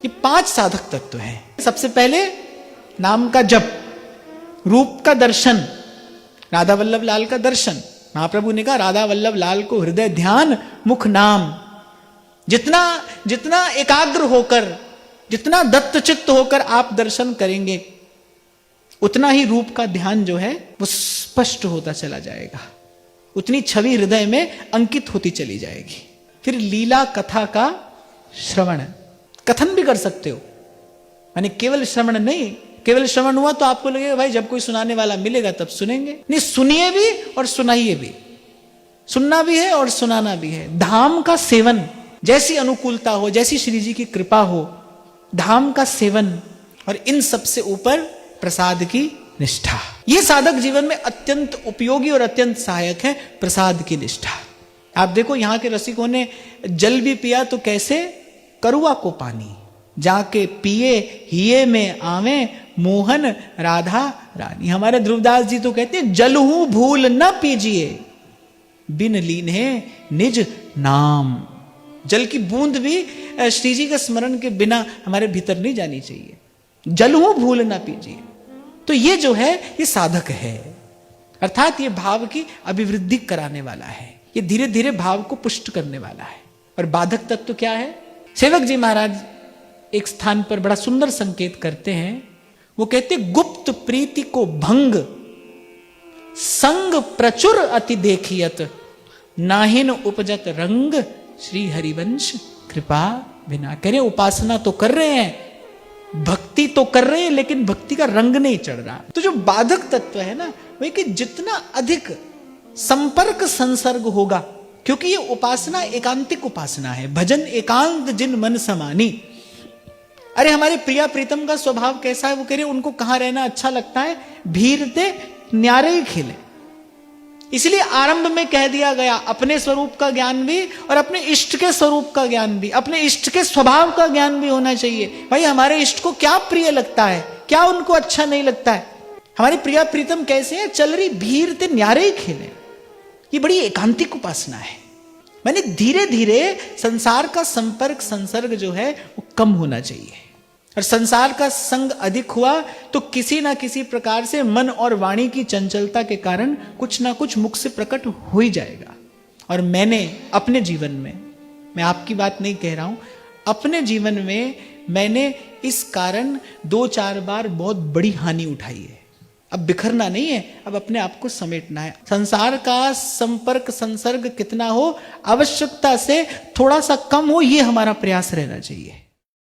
ये 5 साधक तत्व हैं। सबसे पहले नाम का जप, रूप का दर्शन, राधा वल्लभ लाल का दर्शन। महाप्रभु ने कहा राधा वल्लभ लाल को हृदय ध्यान मुख नाम। जितना जितना एकाग्र होकर, जितना दत्तचित्त होकर आप दर्शन करेंगे, उतना ही रूप का ध्यान जो है वो स्पष्ट होता चला जाएगा, उतनी छवि हृदय में अंकित होती चली जाएगी। फिर लीला कथा का श्रवण, कथन भी कर सकते हो, माने केवल श्रवण नहीं। केवल श्रवण हुआ तो आपको लगेगा भाई जब कोई सुनाने वाला मिलेगा तब सुनेंगे, नहीं, सुनिए भी और सुनाइए भी। सुनना भी है और सुनाना भी है। धाम का सेवन, जैसी अनुकूलता हो, जैसी श्री जी की कृपा हो, धाम का सेवन, और इन सबसे ऊपर प्रसाद की निष्ठा। ये साधक जीवन में अत्यंत उपयोगी और अत्यंत सहायक है, प्रसाद की निष्ठा। आप देखो यहाँ के रसिकों ने जल भी पिया तो कैसे, करुआ को पानी जाके पिए हिये में आवे मोहन राधा रानी। हमारे ध्रुवदास जी तो कहते हैं जल हूं भूल न पीजिए बिन लीने निज नाम। जल की बूंद भी श्री जी के स्मरण के बिना हमारे भीतर नहीं जानी चाहिए। जल हूं भूल न पीजिए। तो ये जो है ये साधक है, अर्थात ये भाव की अभिवृद्धि कराने वाला है, ये धीरे धीरे भाव को पुष्ट करने वाला है। और बाधक तत्व क्या है? सेवक जी महाराज एक स्थान पर बड़ा सुंदर संकेत करते हैं। वो कहते गुप्त प्रीति को भंग संग प्रचुर अति देखियत नाहिन उपजत रंग श्री हरिवंश कृपा बिना। कह रहे उपासना तो कर रहे हैं, भक्ति तो कर रहे हैं, लेकिन भक्ति का रंग नहीं चढ़ रहा। तो जो बाधक तत्व है ना, वही कि जितना अधिक संपर्क संसर्ग होगा, क्योंकि ये उपासना एकांतिक उपासना है। भजन एकांत जिन मन समानी। अरे हमारे प्रिया प्रीतम का स्वभाव कैसा है? वो कह रहे उनको कहां रहना अच्छा लगता है, भीरते न्यारे ही खेले। इसलिए आरंभ में कह दिया गया अपने स्वरूप का ज्ञान भी और अपने इष्ट के स्वरूप का ज्ञान भी, अपने इष्ट के स्वभाव का ज्ञान भी होना चाहिए। भाई हमारे इष्ट को क्या प्रिय लगता है, क्या उनको अच्छा नहीं लगता है, हमारी प्रिया प्रीतम कैसे है, चल रही भीरते न्यारे ही खेले। ये बड़ी एकांतिक उपासना है। मैंने धीरे धीरे संसार का संपर्क संसर्ग जो है वो कम होना चाहिए, और संसार का संग अधिक हुआ तो किसी ना किसी प्रकार से मन और वाणी की चंचलता के कारण कुछ ना कुछ मुख से प्रकट हो ही जाएगा। और मैंने अपने जीवन में, मैं आपकी बात नहीं कह रहा हूं, अपने जीवन में मैंने इस कारण 2-4 बार बहुत बड़ी हानि उठाई है। अब बिखरना नहीं है, अब अपने आप को समेटना है। संसार का संपर्क संसर्ग कितना हो, आवश्यकता से थोड़ा सा कम हो, ये हमारा प्रयास रहना चाहिए।